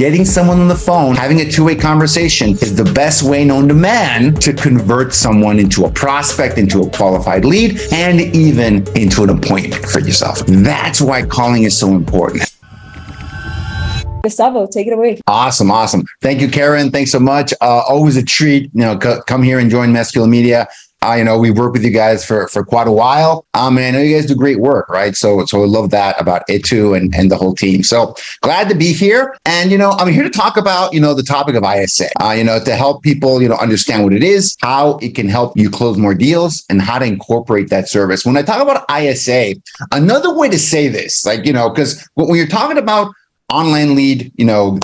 Getting someone on the phone, having a two-way conversation is the best way known to man to convert someone into a prospect, into a qualified lead, and even into an appointment for yourself. That's why calling is so important. Gustavo, take it away. Awesome. Thank you, Karen. Thanks so much. Always a treat. Come here and join Meskula Media. We've worked with you guys for quite a while. And I know you guys do great work, right? So I love that about it too, and the whole team. So glad to be here. And, I'm here to talk about, the topic of ISA, to help people, understand what it is, how it can help you close more deals, and how to incorporate that service. When I talk about ISA, another way to say this, because when you're talking about online lead,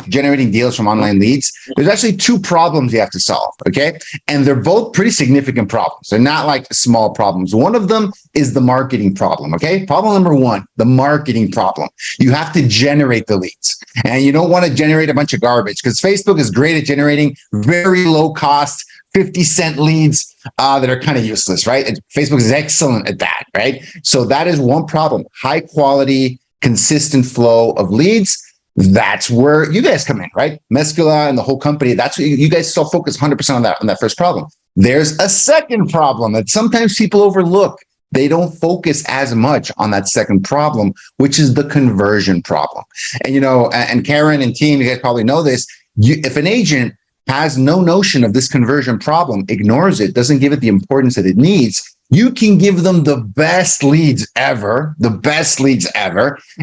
generating deals from online leads, there's actually two problems you have to solve, okay? And they're both pretty significant problems. They're not like small problems. One of them is the marketing problem, okay? Problem number one, the marketing problem. You have to generate the leads. And you don't want to generate a bunch of garbage, because Facebook is great at generating very low cost, 50-cent leads that are kind of useless, right? And Facebook is excellent at that, right? So that is one problem. High quality, consistent flow of leads. That's where you guys come in, right? Meskula and the whole company, that's what you guys still focus 100% on that first problem. There's a second problem that sometimes people overlook. They don't focus as much on that second problem, which is the conversion problem. And, and Karen and team, you guys probably know this. If an agent has no notion of this conversion problem, ignores it, doesn't give it the importance that it needs, you can give them the best leads ever,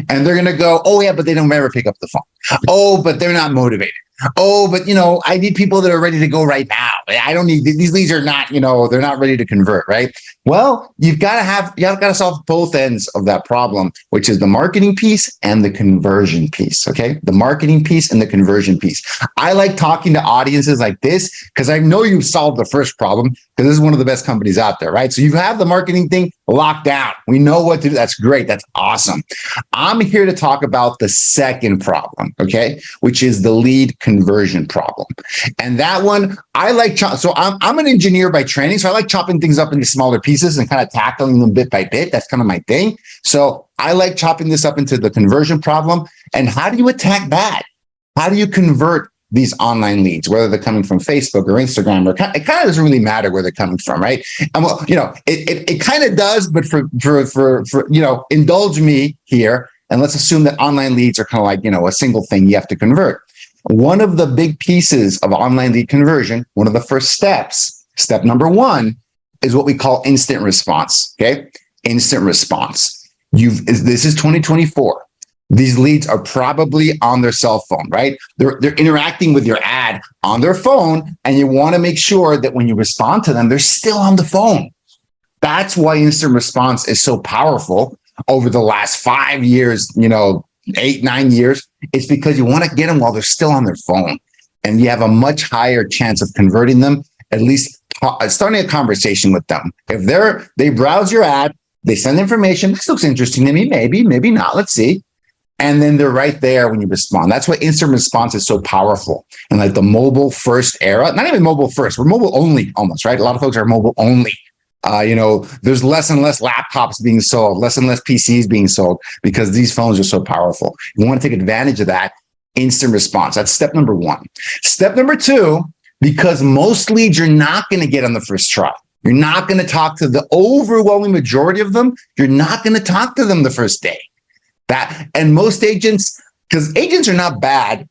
and they're going to go, oh yeah, but they don't ever pick up the phone. Oh, but they're not motivated. Oh, but I need people that are ready to go right now. I don't need these leads are not, they're not ready to convert, right? Well, you've got to solve both ends of that problem, which is the marketing piece and the conversion piece. Okay. The marketing piece and the conversion piece. I like talking to audiences like this because I know you've solved the first problem, because this is one of the best companies out there, right? So you have the marketing thing locked down. We know what to do. That's great. That's awesome. I'm here to talk about the second problem, okay, which is the lead conversion problem. And that one, I like, so I'm an engineer by training, so I like chopping things up into smaller pieces and kind of tackling them bit by bit. That's kind of my thing. So I like chopping this up into the conversion problem. And how do you attack that? How do you convert these online leads, whether they're coming from Facebook or Instagram, or it kind of doesn't really matter where they're coming from, right? And well, it kind of does, but for indulge me here, and let's assume that online leads are kind of like, a single thing you have to convert. One of the big pieces of online lead conversion, one of the first steps, step number one, is what we call instant response. Okay, instant response. This is 2024. These leads are probably on their cell phone, right? They're interacting with your ad on their phone, and you want to make sure that when you respond to them, they're still on the phone. That's why instant response is so powerful over the last 5 years, 8, 9 years. It's because you want to get them while they're still on their phone, and you have a much higher chance of converting them, at least starting a conversation with them. If they browse your ad, they send information, this looks interesting to me, maybe not, let's see. And then they're right there when you respond. That's why instant response is so powerful. And like the mobile first era, not even mobile first, we're mobile only almost, right? A lot of folks are mobile only. There's less and less laptops being sold, less and less PCs being sold, because these phones are so powerful. You want to take advantage of that instant response. That's step number one. Step number two, because most leads you're not going to get on the first try. You're not going to talk to the overwhelming majority of them. You're not going to talk to them the first day. And most agents, because agents are not bad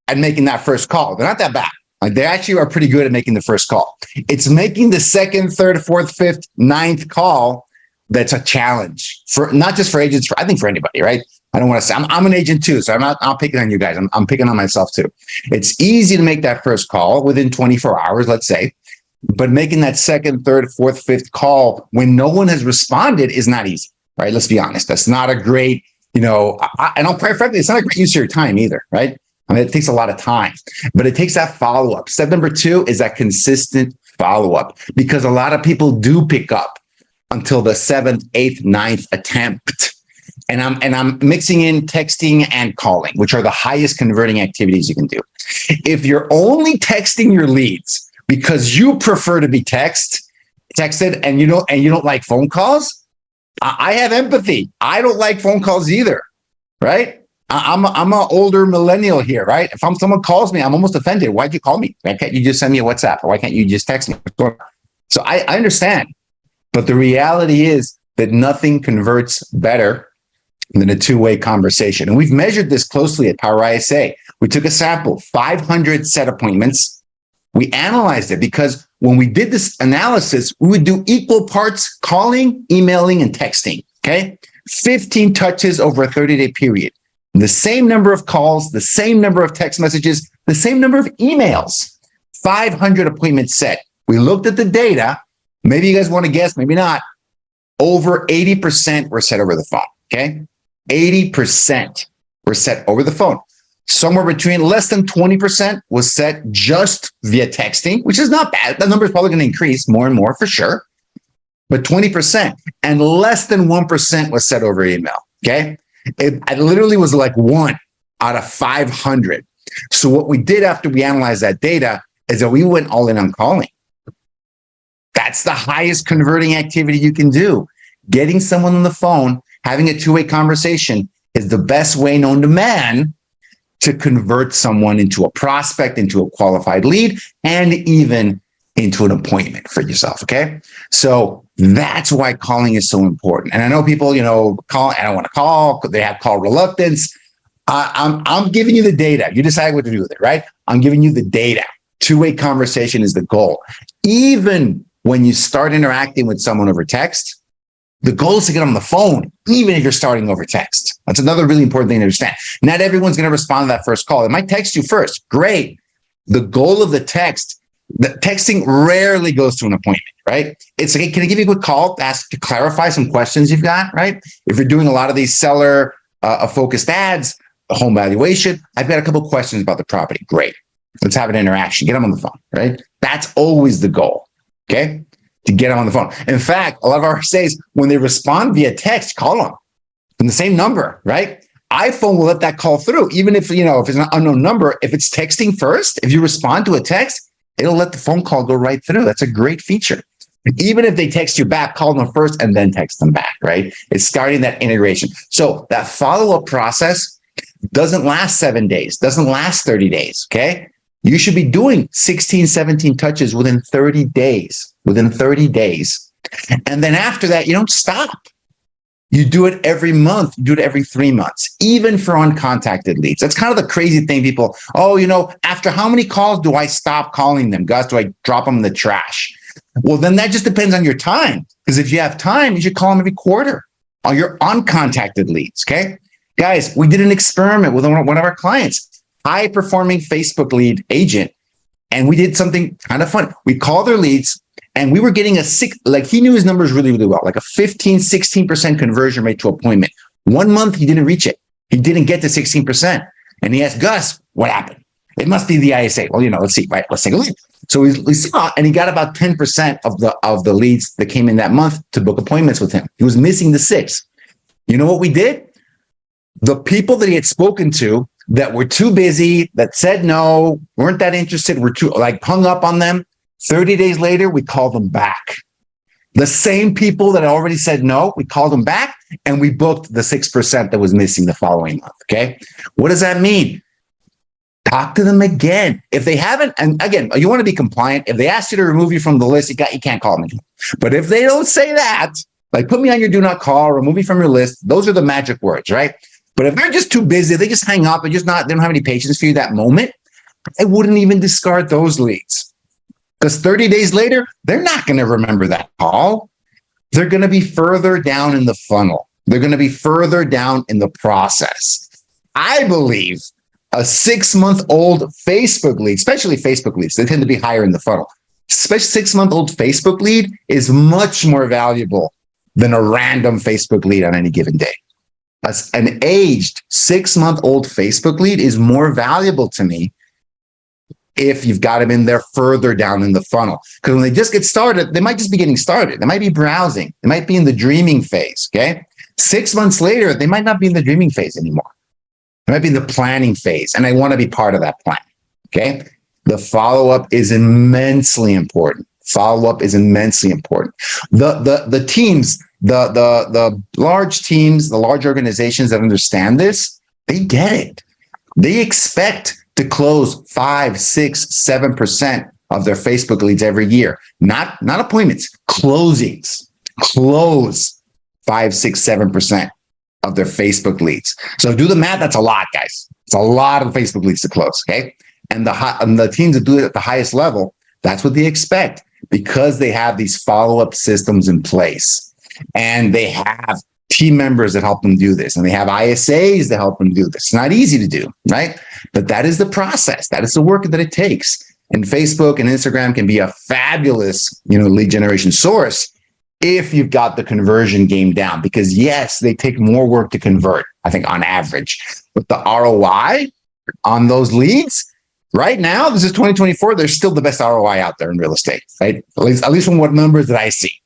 at making that first call. They're not that bad. Like, they actually are pretty good at making the first call. It's making the second, third, fourth, fifth, ninth call that's a challenge, for not just for agents, I think for anybody, right? I don't want to say I'm an agent too, so I'm picking on you guys. I'm picking on myself too. It's easy to make that first call within 24 hours, let's say, but making that second, third, fourth, fifth call when no one has responded is not easy, right? Let's be honest. That's not a great, and quite frankly, it's not a great use of your time either, right? I mean, it takes a lot of time, but it takes that follow-up. Step number two is that consistent follow-up, because a lot of people do pick up until the 7th, 8th, 9th attempt. And I'm mixing in texting and calling, which are the highest converting activities you can do. If you're only texting your leads because you prefer to be texted and you don't like phone calls, I have empathy. I don't like phone calls either, right? I'm an older millennial here, right? If someone calls me, I'm almost offended. Why'd you call me? Why can't you just send me a WhatsApp? Or why can't you just text me? So I understand. But the reality is that nothing converts better than a two-way conversation. And we've measured this closely at Power ISA. We took a sample, 500 set appointments. We analyzed it because when we did this analysis, we would do equal parts calling, emailing, and texting, okay? 15 touches over a 30-day period. The same number of calls, the same number of text messages, the same number of emails. 500 appointments set. We looked at the data. Maybe you guys want to guess, maybe not. Over 80% were set over the phone, okay? 80% were set over the phone. Somewhere between less than 20% was set just via texting, which is not bad. The number is probably going to increase more and more for sure. But 20% and less than 1% was set over email, okay? It literally was like 1 out of 500. So what we did after we analyzed that data is that we went all in on calling. That's the highest converting activity you can do. Getting someone on the phone, having a two-way conversation is the best way known to man to convert someone into a prospect, into a qualified lead, and even into an appointment for yourself, okay? So that's why calling is so important. And I know people, call, I don't want to call, they have call reluctance. I'm giving you the data. You decide what to do with it, right? I'm giving you the data. Two-way conversation is the goal. Even when you start interacting with someone over text, the goal is to get on the phone, even if you're starting over text. That's another really important thing to understand. Not everyone's going to respond to that first call. It might text you first. Great. The goal of the texting rarely goes to an appointment, right? It's like, can I give you a quick call to clarify some questions you've got, right? If you're doing a lot of these seller focused ads, a home valuation, I've got a couple questions about the property. Great. Let's have an interaction. Get them on the phone, right? That's always the goal, okay? To get them on the phone. In fact, a lot of our RSAs, when they respond via text, call them from the same number, right? iPhone will let that call through, even if, if it's an unknown number. If it's texting first, if you respond to a text, it'll let the phone call go right through. That's a great feature. Even if they text you back, call them first and then text them back, right? It's starting that integration. So that follow-up process doesn't last 7 days, doesn't last 30 days, okay? You should be doing 16, 17 touches within 30 days. Within 30 days. And then after that, you don't stop. You do it every month. You do it every 3 months, even for uncontacted leads. That's kind of the crazy thing. People, after how many calls do I stop calling them? Gus, do I drop them in the trash? Well, then that just depends on your time. Because if you have time, you should call them every quarter on your uncontacted leads, okay? Guys, we did an experiment with one of our clients, high-performing Facebook lead agent, and we did something kind of fun. We called their leads, and we were getting he knew his numbers really, really well, like a 15, 16% conversion rate to appointment. 1 month, he didn't reach it. He didn't get to 16%. And he asked Gus, what happened? It must be the ISA. Well, let's see, right? Let's take a look. So we saw, and he got about 10% of the leads that came in that month to book appointments with him. He was missing the 6. You know what we did? The people that he had spoken to that were too busy, that said no, weren't that interested, were too hung up on them. 30 days later, we called them back. The same people that already said no, we called them back and we booked the 6% that was missing the following month. Okay. What does that mean? Talk to them again. If they haven't, and again, you want to be compliant. If they ask you to remove you from the list, you can't call them anymore. But if they don't say that, like put me on your do not call, remove me from your list, those are the magic words, right? But if they're just too busy, they just hang up and they don't have any patience for you that moment, I wouldn't even discard those leads. Because 30 days later, they're not going to remember that call. They're going to be further down in the funnel. They're going to be further down in the process. I believe a 6-month-old Facebook lead, especially Facebook leads, they tend to be higher in the funnel. Especially 6-month-old Facebook lead is much more valuable than a random Facebook lead on any given day. An aged 6-month-old Facebook lead is more valuable to me if you've got them in there further down in the funnel. Because when they just get started, they might just be getting started. They might be browsing. They might be in the dreaming phase, okay? 6 months later, they might not be in the dreaming phase anymore. They might be in the planning phase, and I want to be part of that plan, okay? The follow-up is immensely important. Follow-up is immensely important. The teams, the large teams, the large organizations that understand this, They get it. They expect to close 5, 6, 7% of their Facebook leads every year. Not appointments, closings. Close 5, 6, 7% of their Facebook leads. So do the math. That's a lot, guys. It's a lot of Facebook leads to close. Okay. And the teams that do it at the highest level, that's what they expect because they have these follow-up systems in place and they have team members that help them do this. And they have ISAs that help them do this. It's not easy to do, right? But that is the process. That is the work that it takes. And Facebook and Instagram can be a fabulous, lead generation source if you've got the conversion game down, because yes, they take more work to convert, I think on average, but the ROI on those leads right now, this is 2024, they're still the best ROI out there in real estate, right? At least from what numbers that I see,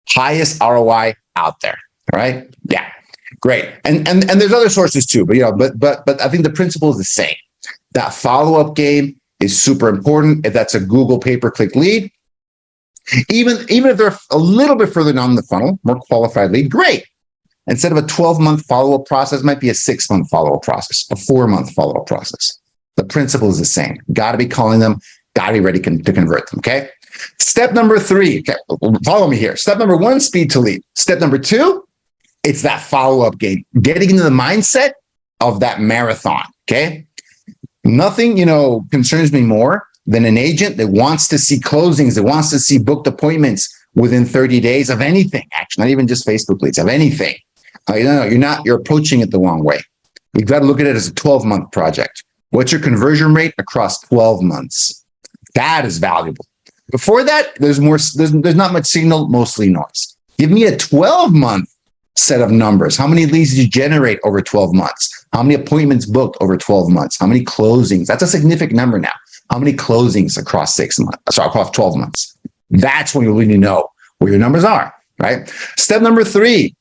highest ROI out there. All right. Yeah. Great. And there's other sources too, but I think the principle is the same. That follow-up game is super important. If that's a Google pay-per-click lead, even if they're a little bit further down the funnel, more qualified lead, great. Instead of a 12-month follow-up process, might be a 6-month follow-up process, a 4-month follow-up process. The principle is the same. Got to be calling them, got to be ready to convert them. Okay. Step number 3. Okay. Follow me here. Step number 1, speed to lead. Step number 2, it's that follow-up game, getting into the mindset of that marathon. Okay. Nothing, concerns me more than an agent that wants to see closings, that wants to see booked appointments within 30 days of anything, actually, not even just Facebook leads, of anything. You're approaching it the wrong way. You've got to look at it as a 12-month project. What's your conversion rate across 12 months? That is valuable. Before that, there's not much signal, mostly noise. Give me a 12-month set of numbers. How many leads did you generate over 12 months? How many appointments booked over 12 months? How many closings? That's a significant number now. How many closings across 12 months? That's when you really know where your numbers are, right? Step number 3,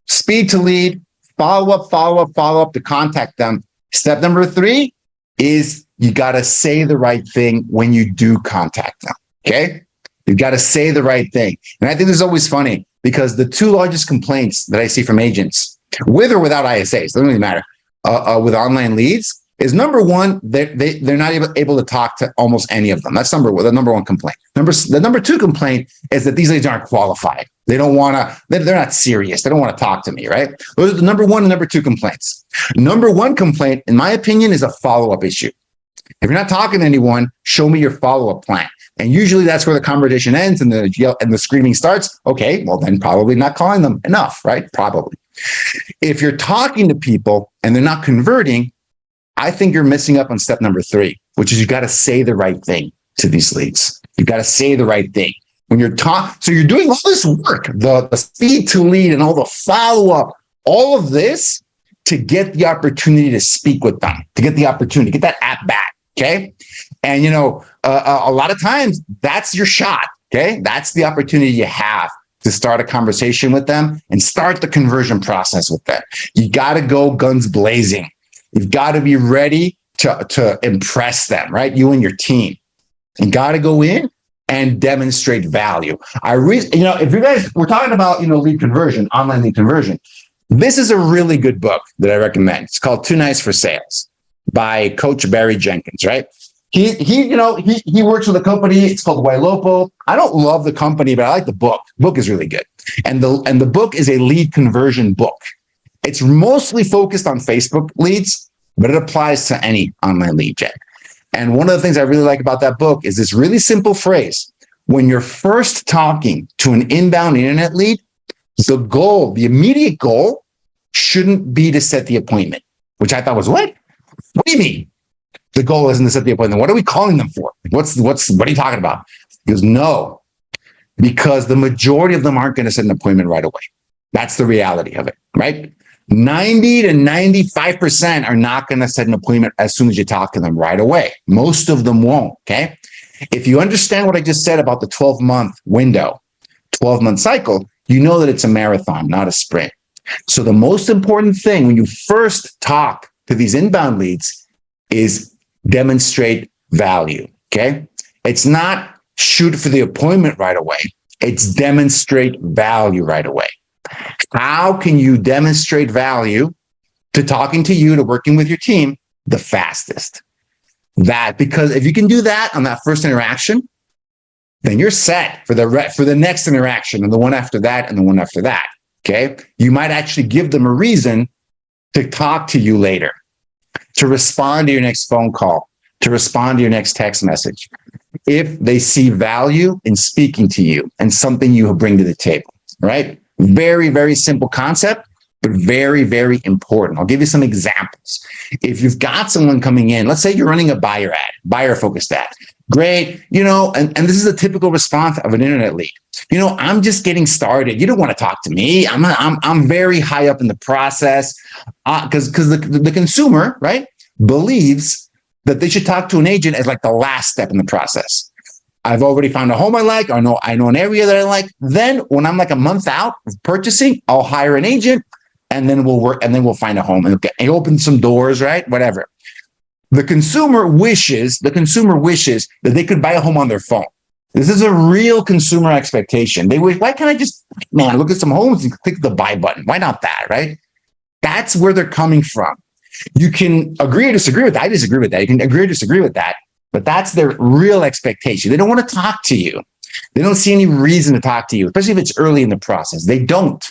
speed to lead, follow up to contact them. Step number 3 is you got to say the right thing when you do contact them. Okay. You've got to say the right thing. And I think this is always funny because the 2 largest complaints that I see from agents, with or without ISAs, doesn't really matter, with online leads is number 1, they're not able to talk to almost any of them. That's the number 1 complaint. The number 2 complaint is that these leads aren't qualified. They don't want to, they're not serious. They don't want to talk to me, right? Those are the number 1 and number 2 complaints. Number 1 complaint, in my opinion, is a follow-up issue. If you're not talking to anyone, show me your follow-up plan. And usually that's where the conversation ends and the screaming starts. Okay, well then probably not calling them enough, right? Probably. If you're talking to people and they're not converting, I think you're missing up on step number 3, which is you got to say the right thing to these leads. You got to say the right thing. When you're so you're doing all this work, the speed to lead and all the follow-up, all of this to get the opportunity to speak with them, to get the opportunity, get that app back. Okay. And, a lot of times that's your shot. Okay. That's the opportunity you have to start a conversation with them and start the conversion process with them. You got to go guns blazing. You've got to be ready to impress them, right? You and your team. You got to go in and demonstrate value. If you guys, we're talking about, lead conversion, online lead conversion. This is a really good book that I recommend. It's called Too Nice for Sales by Coach Barry Jenkins, right? He works with a company. It's called Wailopo. I don't love the company, but I like the book. The book is really good. And the book is a lead conversion book. It's mostly focused on Facebook leads, but it applies to any online lead gen. And one of the things I really like about that book is this really simple phrase. When you're first talking to an inbound internet lead, the immediate goal shouldn't be to set the appointment, which I thought was, what? What do you mean? The goal isn't to set the appointment. What are we calling them for? What are you talking about? He goes, no, because the majority of them aren't going to set an appointment right away. That's the reality of it, right? 90 to 95% are not going to set an appointment as soon as you talk to them right away. Most of them won't, okay? If you understand what I just said about the 12-month window, 12-month cycle, you know that it's a marathon, not a sprint. So the most important thing when you first talk to these inbound leads is demonstrate value, okay? It's not shoot for the appointment right away. It's demonstrate value right away. How can you demonstrate value to talking to you, to working with your team, the fastest. Because if you can do that on that first interaction, then you're set for the next interaction and the one after that and the one after that. Okay. You might actually give them a reason to talk to you later, to respond to your next phone call, to respond to your next text message, if they see value in speaking to you and something you bring to the table, right? Very, very simple concept, but very, very important. I'll give you some examples. If you've got someone coming in, let's say you're running a buyer focused ad. Great, and this is a typical response of an internet lead. I'm just getting started. You don't want to talk to me. I'm very high up in the process, because the consumer, right, believes that they should talk to an agent as like the last step in the process. I've already found a home I like. I know an area that I like. Then when I'm like a month out of purchasing, I'll hire an agent, and then we'll work, and then we'll find a home and open some doors, right? Whatever. The consumer wishes that they could buy a home on their phone. This is a real consumer expectation. They wish, why can't I just, look at some homes and click the buy button? Why not that, right? That's where they're coming from. You can agree or disagree with that. I disagree with that. You can agree or disagree with that, but that's their real expectation. They don't want to talk to you. They don't see any reason to talk to you, especially if it's early in the process. They don't.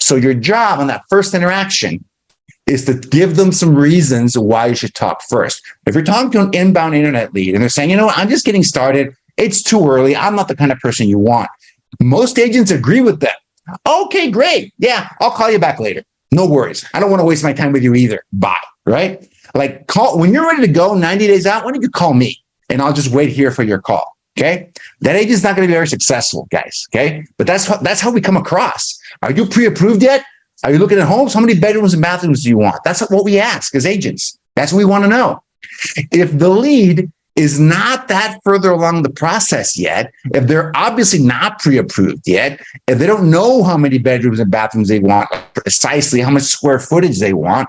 So your job on that first interaction is to give them some reasons why you should talk first. If you're talking to an inbound internet lead and they're saying, I'm just getting started, it's too early, I'm not the kind of person you want, most agents agree with them. Okay, great. Yeah, I'll call you back later. No worries. I don't want to waste my time with you either. Bye. Right? Like, call when you're ready to go 90 days out, why don't you call me and I'll just wait here for your call. Okay. That agent's not going to be very successful, guys. Okay. But that's how we come across. Are you pre-approved yet? Are you looking at homes? How many bedrooms and bathrooms do you want? That's what we ask as agents. That's what we want to know. If the lead is not that further along the process yet, if they're obviously not pre-approved yet, if they don't know how many bedrooms and bathrooms they want, precisely how much square footage they want,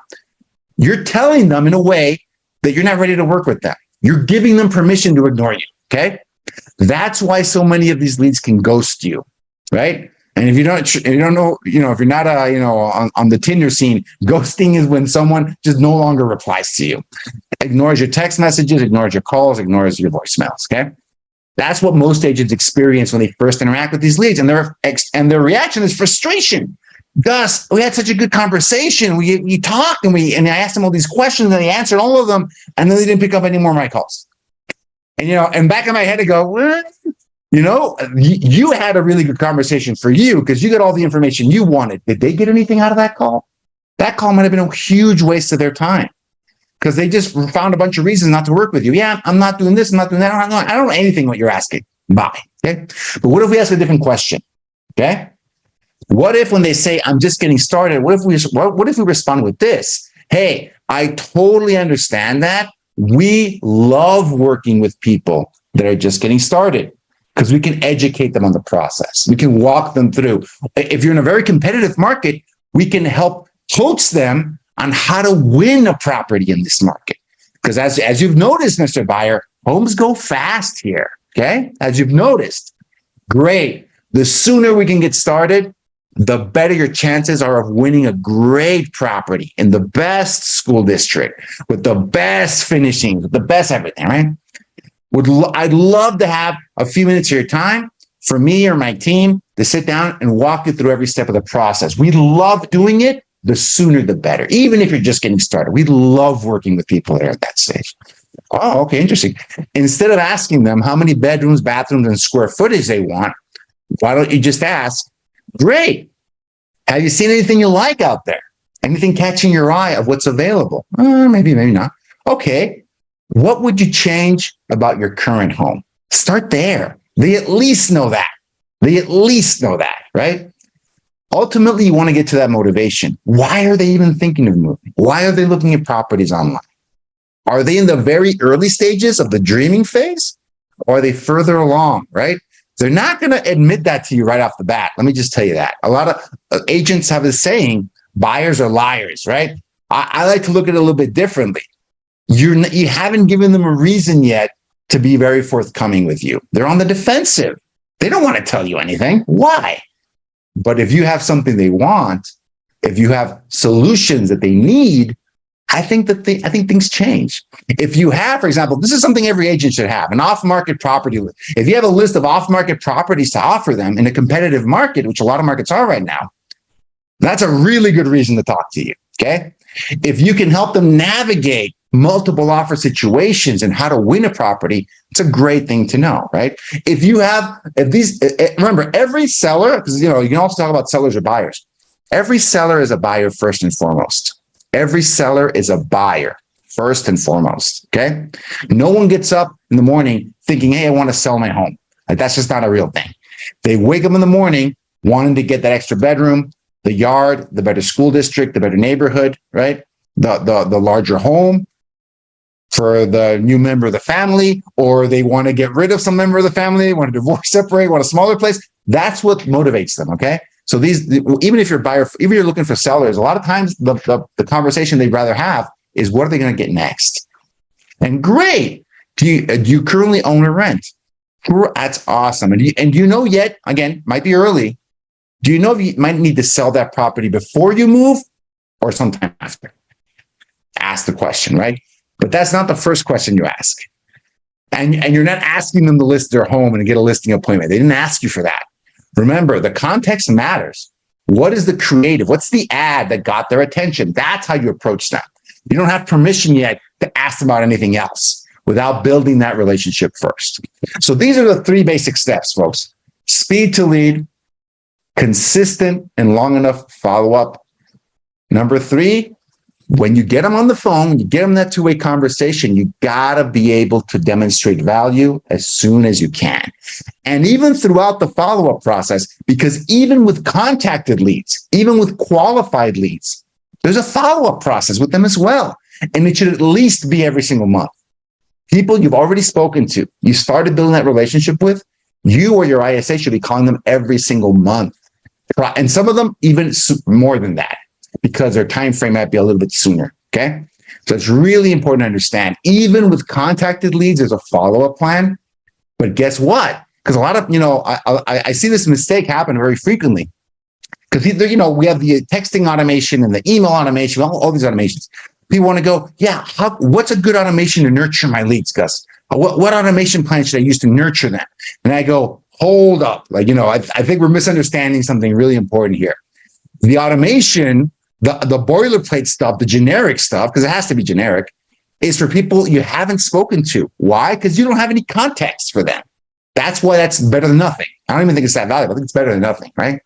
you're telling them in a way that you're not ready to work with them. You're giving them permission to ignore you. Okay. That's why so many of these leads can ghost you, right? And if you don't know, if you're not on the Tinder scene, ghosting is when someone just no longer replies to you, ignores your text messages, ignores your calls, ignores your voicemails. Okay, that's what most agents experience when they first interact with these leads, and their reaction is frustration. Gus, we had such a good conversation. We talked and I asked them all these questions and they answered all of them, and then they didn't pick up any more of my calls. And and back in my head, I go, what? You had a really good conversation for you because you got all the information you wanted. Did they get anything out of that call? That call might have been a huge waste of their time because they just found a bunch of reasons not to work with you. Yeah, I'm not doing this, I'm not doing that. I don't know anything what you're asking. Bye. Okay. But what if we ask a different question? Okay. What if when they say, I'm just getting started, what if we respond with this? Hey, I totally understand that. We love working with people that are just getting started, because we can educate them on the process. We can walk them through. If you're in a very competitive market, we can help coach them on how to win a property in this market. Because as you've noticed, Mr. Buyer, homes go fast here, okay? As you've noticed. Great. The sooner we can get started, the better your chances are of winning a great property in the best school district, with the best finishings, with the best everything, right? I'd love to have a few minutes of your time for me or my team to sit down and walk you through every step of the process. We love doing it. The sooner, the better. Even if you're just getting started, we love working with people that are at that stage. Oh, okay, interesting. Instead of asking them how many bedrooms, bathrooms, and square footage they want, why don't you just ask, great, have you seen anything you like out there? Anything catching your eye of what's available? Maybe not. Okay. What would you change about your current home? Start there. They at least know that. Right? Ultimately, you want to get to that motivation. Why are they even thinking of moving? Why are they looking at properties online? Are they in the very early stages of the dreaming phase? Or are they further along, right? They're not going to admit that to you right off the bat. Let me just tell you that. A lot of agents have this saying, buyers are liars, right? I like to look at it a little bit differently. You haven't given them a reason yet to be very forthcoming with you. They're on the defensive. They don't want to tell you anything. Why? But if you have something they want, If you have solutions that they need, I think things change. If you have, for example, this is something every agent should have, an off-market property list. If you have a list of off-market properties to offer them in a competitive market, which a lot of markets are right now, that's a really good reason to talk to you, okay? If you can help them navigate multiple offer situations and how to win a property, it's a great thing to know, right? Remember, every seller, because you can also talk about sellers or buyers. Every seller is a buyer first and foremost. Every seller is a buyer first and foremost, okay? No one gets up in the morning thinking, hey, I want to sell my home. Like, that's just not a real thing. They wake up in the morning wanting to get that extra bedroom, the yard, the better school district, the better neighborhood, right? The larger home for the new member of the family, or they want to get rid of some member of the family, want to divorce, separate, want a smaller place. That's what motivates them, okay? So even if you're looking for sellers, a lot of times the conversation they'd rather have is, what are they going to get next? And great. Do you currently own or rent? That's awesome. And do you know yet, again, might be early, do you know if you might need to sell that property before you move or sometime after? Ask the question, right? But that's not the first question you ask. And you're not asking them to list their home and get a listing appointment. They didn't ask you for that. Remember, the context matters. What is the creative? What's the ad that got their attention? That's how you approach them. You don't have permission yet to ask them about anything else without building that relationship first. So these are the 3 basic steps, folks. Speed to lead, consistent and long enough follow-up. Number 3, when you get them on the phone, you get them that 2-way conversation, you gotta be able to demonstrate value as soon as you can. And even throughout the follow-up process, because even with contacted leads, even with qualified leads, there's a follow-up process with them as well. And it should at least be every single month. People you've already spoken to, you started building that relationship with, you or your ISA should be calling them every single month. And some of them even more than that, because their time frame might be a little bit sooner, okay? So it's really important to understand, even with contacted leads, there's a follow-up plan. But guess what? Because a lot of, I see this mistake happen very frequently. Because, we have the texting automation and the email automation, all these automations. People want to go, what's a good automation to nurture my leads, Gus? What automation plan should I use to nurture them? And I go, hold up. I think we're misunderstanding something really important here. The automation, the boilerplate stuff, the generic stuff, because it has to be generic, is for people you haven't spoken to. Why? Because you don't have any context for them. That's why that's better than nothing. I don't even think it's that valuable. I think it's better than nothing, right?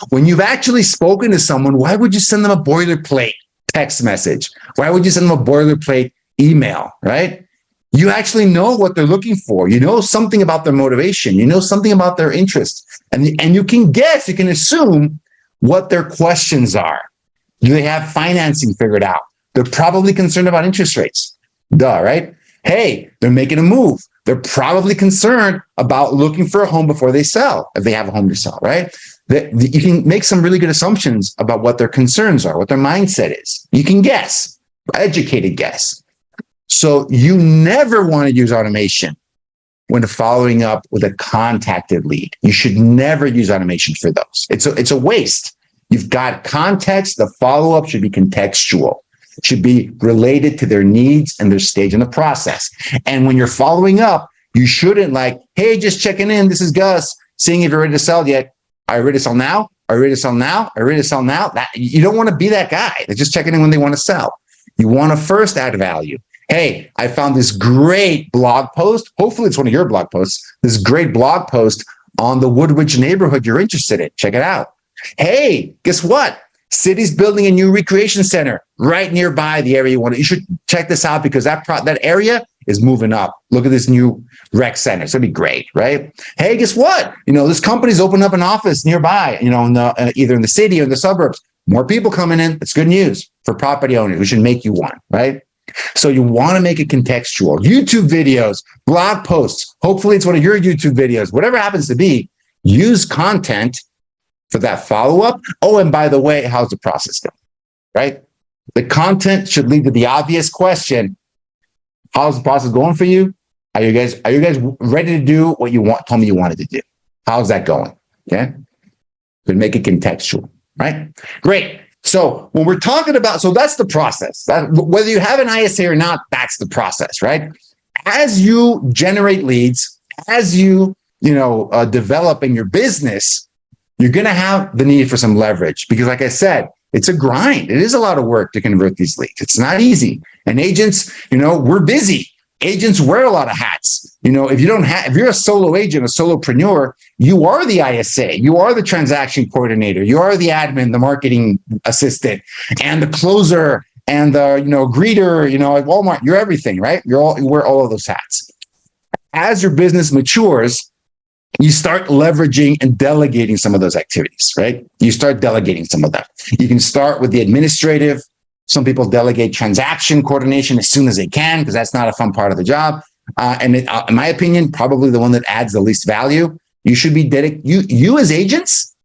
When you've actually spoken to someone, why would you send them a boilerplate text message? Why would you send them a boilerplate email, right? You actually know what they're looking for. You know something about their motivation. You know something about their interests. And you can guess, you can assume what their questions are. Do they have financing figured out? They're probably concerned about interest rates. Duh, right? Hey, they're making a move. They're probably concerned about looking for a home before they sell, if they have a home to sell, right? You can make some really good assumptions about what their concerns are, what their mindset is. You can guess, educated guess. So you never want to use automation when following up with a contacted lead. You should never use automation for those. It's a waste. You've got context. The follow-up should be contextual. It should be related to their needs and their stage in the process. And when you're following up, you shouldn't hey, just checking in. This is Gus, seeing if you're ready to sell yet. Are you ready to sell now? Are you ready to sell now? Are you ready to sell now? You don't want to be that guy. They're just checking in when they want to sell. You want to first add value. Hey, I found this great blog post. Hopefully it's one of your blog posts. This great blog post on the Woodridge neighborhood you're interested in. Check it out. Hey, guess what? City's building a new recreation center right nearby the area you want. You should check this out because that area is moving up. Look at this new rec center. It's gonna be great, right? Hey, guess what? This company's opened up an office nearby. Either in the city or in the suburbs. More people coming in. It's good news for property owners. We should make you one, right? So you want to make it contextual. YouTube videos, blog posts. Hopefully it's one of your YouTube videos. Whatever happens to be, use content for that follow-up. Oh, and by the way, how's the process going? Right? The content should lead to the obvious question. How's the process going for you? Are you guys ready to do what you told me you wanted to do? How's that going? Okay. But make it contextual, right? Great. So when we're talking about, so that's the process. That, whether you have an ISA or not, that's the process, right? As you generate leads, as you develop in your business, you're going to have the need for some leverage because, like I said, it's a grind. It is a lot of work to convert these leads. It's not easy. And agents, we're busy. Agents wear a lot of hats. If you're a solo agent, a solopreneur, you are the ISA, you are the transaction coordinator, you are the admin, the marketing assistant, and the closer, and the greeter. At Walmart, you're everything, right? You wear all of those hats. As your business matures, you start leveraging and delegating some of those activities, right? You start delegating some of that. You can start with the administrative. Some people delegate transaction coordination as soon as they can because that's not a fun part of the job. In my opinion, probably the one that adds the least value. You should be you as agents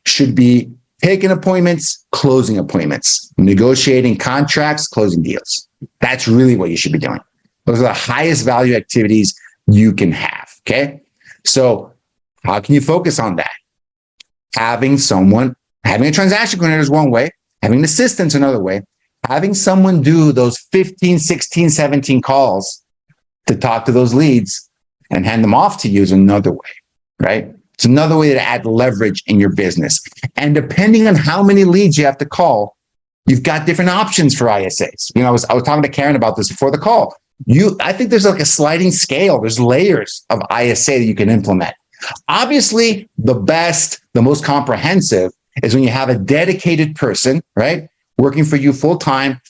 should be taking appointments, closing appointments, negotiating contracts, closing deals. That's really what you should be doing. Those are the highest value activities you can have. Okay. So how can you focus on that? Having a transaction coordinator is one way, having an assistant is another way, having someone do those 15, 16, 17 calls to talk to those leads and hand them off to you is another way, right? It's another way to add leverage in your business. And depending on how many leads you have to call, you've got different options for ISAs. I was talking to Karen about this before the call. I think there's like a sliding scale. There's layers of ISA that you can implement. Obviously, the best, the most comprehensive is when you have a dedicated person, right, working for you full time,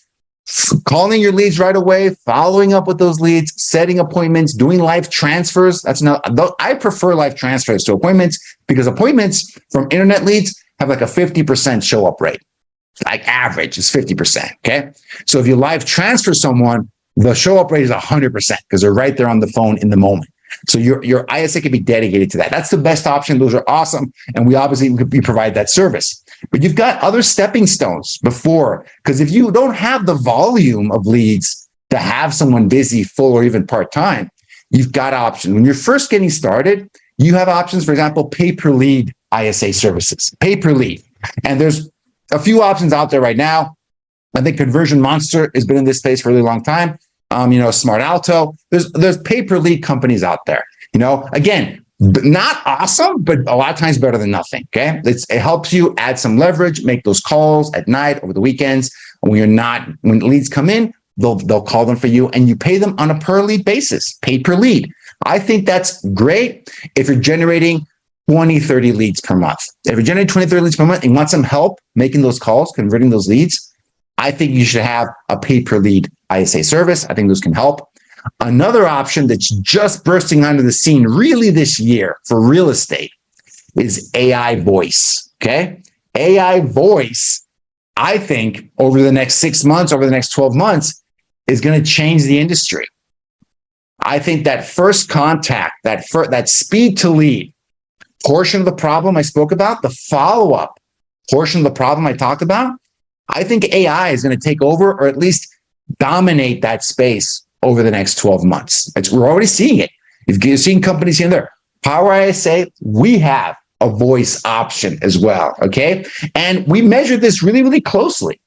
calling your leads right away, following up with those leads, setting appointments, doing live transfers. I prefer live transfers to appointments because appointments from internet leads have like a 50% show up rate. Like average is 50%. Okay. So if you live transfer someone, the show up rate is 100% because they're right there on the phone in the moment. So your ISA can be dedicated to that. That's the best option. Those are awesome. And we provide that service. But you've got other stepping stones before, because if you don't have the volume of leads to have someone busy, full, or even part-time, you've got options. When you're first getting started, you have options, for example, pay-per-lead ISA services, pay-per-lead. And there's a few options out there right now. I think Conversion Monster has been in this space for a really long time. Smart Alto. There's pay-per-lead companies out there. Again, not awesome, but a lot of times better than nothing. Okay, it helps you add some leverage, make those calls at night, over the weekends. When leads come in, they'll call them for you, and you pay them on a per lead basis, pay per lead. I think that's great if you're generating 20, 30 leads per month. If you're generating 20, 30 leads per month and want some help making those calls, converting those leads, I think you should have a pay-per-lead ISA service. I think those can help. Another option that's just bursting onto the scene really this year for real estate is AI voice, okay? AI voice, I think, over the next 6 months, over the next 12 months, is going to change the industry. I think that first contact, that speed to lead portion of the problem I spoke about, the follow-up portion of the problem I talked about, I think AI is going to take over or at least dominate that space over the next 12 months. We're already seeing it. You're seeing companies here and there. Power ISA, we have a voice option as well, okay? And we measure this really, really closely.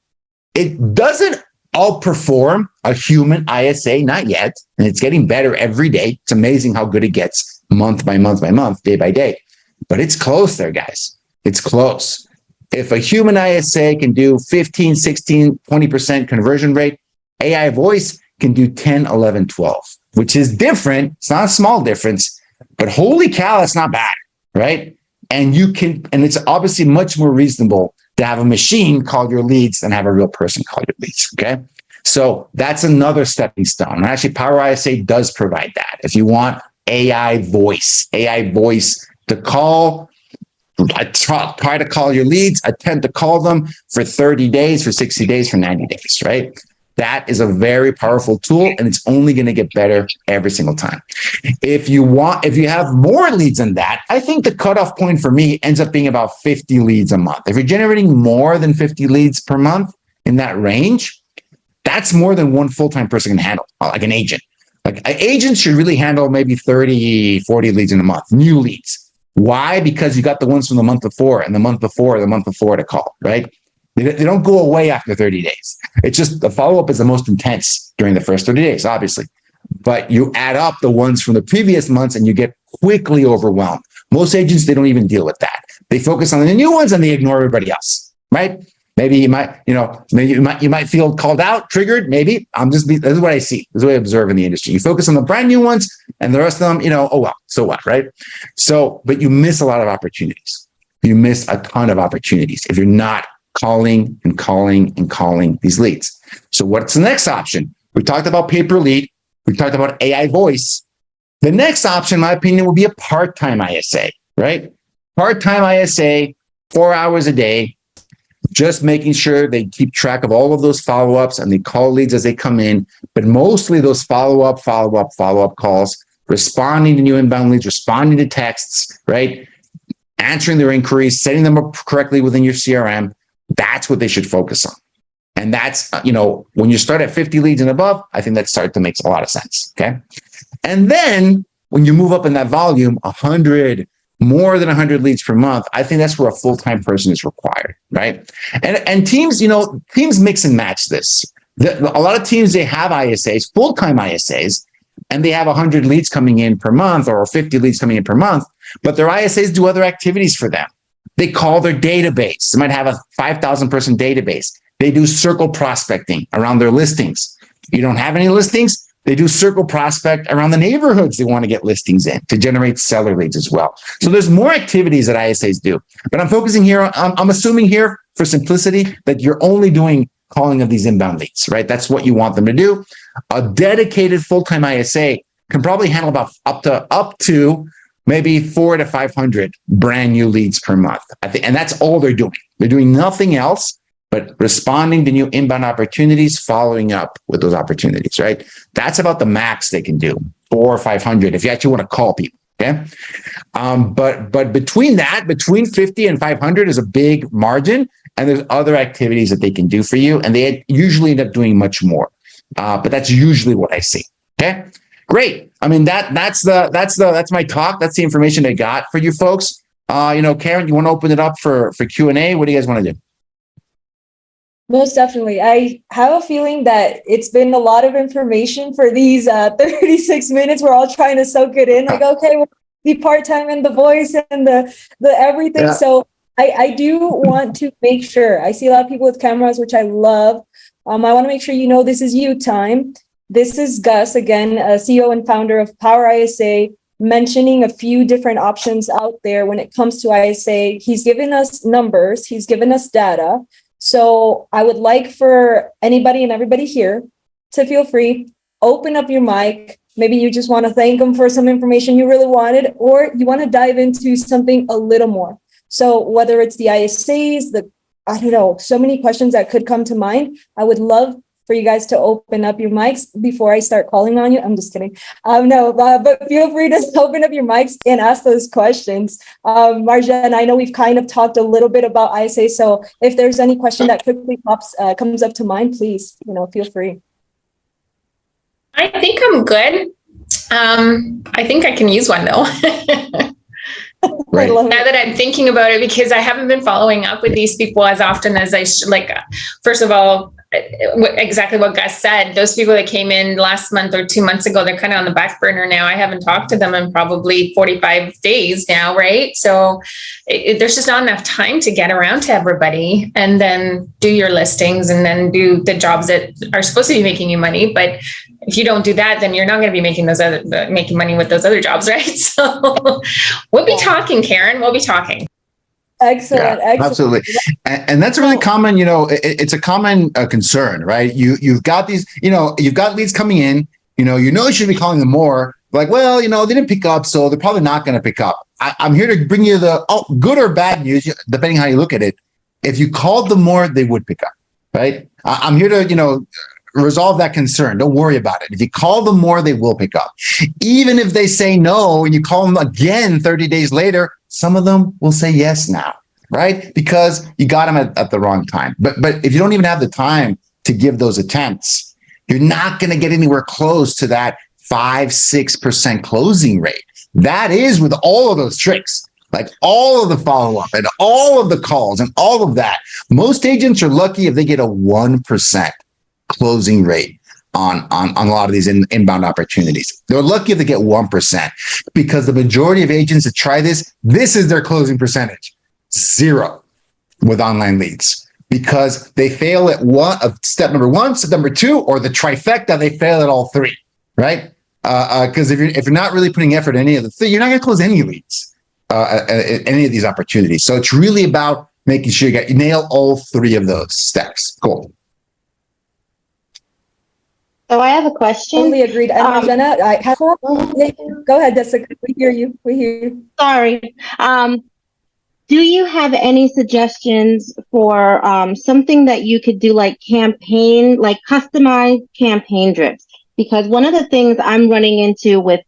It doesn't outperform a human ISA, not yet, and it's getting better every day. It's amazing how good it gets month by month by month, day by day. But it's close there, guys. It's close. If a human ISA can do 15, 16, 20% conversion rate, AI voice can do 10, 11, 12, which is different. It's not a small difference, but holy cow, that's not bad, right? And it's obviously much more reasonable to have a machine call your leads than have a real person call your leads, okay? So that's another stepping stone. And actually, Power ISA does provide that. If you want AI voice to call, try to call your leads, attempt to call them for 30 days, for 60 days, for 90 days, right? That is a very powerful tool, and it's only going to get better every single time. If you have more leads than that, I think the cutoff point for me ends up being about 50 leads a month. If you're generating more than 50 leads per month in that range, that's more than one full-time person can handle, like an agent. Like an agent should really handle maybe 30, 40 leads in a month, new leads. Why? Because you got the ones from the month before and the month before to call, right? They don't go away after 30 days. It's just the follow-up is the most intense during the first 30 days, obviously. But you add up the ones from the previous months and you get quickly overwhelmed. Most agents, they don't even deal with that. They focus on the new ones and they ignore everybody else, right? Maybe you might feel called out, triggered. Maybe this is what I see. This is what I observe in the industry. You focus on the brand new ones and the rest of them, oh well, so what, right? So, but you miss a lot of opportunities. You miss a ton of opportunities if you're not calling and calling and calling these leads. So what's the next option? We talked about pay-per-lead. We talked about AI voice. The next option, in my opinion, would be a part-time ISA, right? Part-time ISA, 4 hours a day, just making sure they keep track of all of those follow-ups and they call leads as they come in, but mostly those follow-up calls, responding to new inbound leads, responding to texts, right? Answering their inquiries, setting them up correctly within your CRM. That's what they should focus on. And that's, when you start at 50 leads and above, I think that starts to make a lot of sense, okay? And then when you move up in that volume, 100, more than 100 leads per month, I think that's where a full-time person is required, right? And teams, teams mix and match this. A lot of teams, they have ISAs, full-time ISAs, and they have 100 leads coming in per month or 50 leads coming in per month, but their ISAs do other activities for them. They call their database. They might have a 5,000 person database. They do circle prospecting around their listings. You don't have any listings, they do circle prospect around the neighborhoods they want to get listings in to generate seller leads as well. So there's more activities that ISAs do. But I'm focusing here, I'm assuming here for simplicity that you're only doing calling of these inbound leads, right? That's what you want them to do. A dedicated full-time ISA can probably handle about up to maybe 400 to 500 brand new leads per month. And that's all they're doing. They're doing nothing else but responding to new inbound opportunities, following up with those opportunities, right? That's about the max they can do, 400 or 500, if you actually want to call people, okay? But between 50 and 500 is a big margin, and there's other activities that they can do for you, and they usually end up doing much more. But that's usually what I see, okay? Great. I mean, that's my talk. That's the information I got for you folks. Karen, you want to open it up for Q&A? What do you guys want to do? Most definitely. I have a feeling that it's been a lot of information for these 36 minutes. We're all trying to soak it in. Like, okay, well, the part-time and the voice and the everything. Yeah. So I do want to make sure. I see a lot of people with cameras, which I love. I want to make sure this is you time. This is Gus, again, CEO and founder of Power ISA, mentioning a few different options out there when it comes to ISA. He's given us numbers. He's given us data. So I would like for anybody and everybody here to feel free, open up your mic. Maybe you just want to thank them for some information you really wanted, or you want to dive into something a little more. So whether it's the ISAs, so many questions that could come to mind, I would love for you guys to open up your mics before I start calling on you. I'm just kidding. But feel free to open up your mics and ask those questions. Marjan, I know we've kind of talked a little bit about ISA, so if there's any question that quickly comes up to mind, please, feel free. I think I'm good. I think I can use one though. Right. Now that I'm thinking about it, because I haven't been following up with these people as often as I should. First of all, exactly what Gus said, those people that came in last month or 2 months ago, they're kind of on the back burner now. I haven't talked to them in probably 45 days now, right? So there's just not enough time to get around to everybody and then do your listings and then do the jobs that are supposed to be making you money. But if you don't do that, then you're not going to be making making money with those other jobs, right? So we'll be talking, Karen. We'll be talking. Excellent. Absolutely. And that's a really common, it's a common concern, right? You've got these, you've got leads coming in, you should be calling them more. Like, well, they didn't pick up, so they're probably not going to pick up. I'm here to bring you the good or bad news, depending how you look at it. If you called them more, they would pick up, right? I'm here to, resolve that concern. Don't worry about it. If you call them more, they will pick up. Even if they say no and you call them again 30 days later, some of them will say yes now, right? Because you got them at the wrong time. But if you don't even have the time to give those attempts, you're not going to get anywhere close to that 5-6% closing rate. That is with all of those tricks. like all of the follow-up and all of the calls and all of that. Most agents are lucky if they get a 1% closing rate on a lot of these inbound opportunities. They're lucky if they get 1% because the majority of agents that try this is their closing percentage. 0 with online leads because they fail at step number 1, step number 2, or the trifecta, they fail at all 3, right? Because if you're not really putting effort in any of the three, you're not going to close any leads at any of these opportunities. So it's really about making sure you nail all 3 of those steps. Cool. So I have a question. Totally agreed. And Jenna, go ahead, Jessica. We hear you. Sorry. Do you have any suggestions for something that you could do, like customized campaign drips? Because one of the things I'm running into with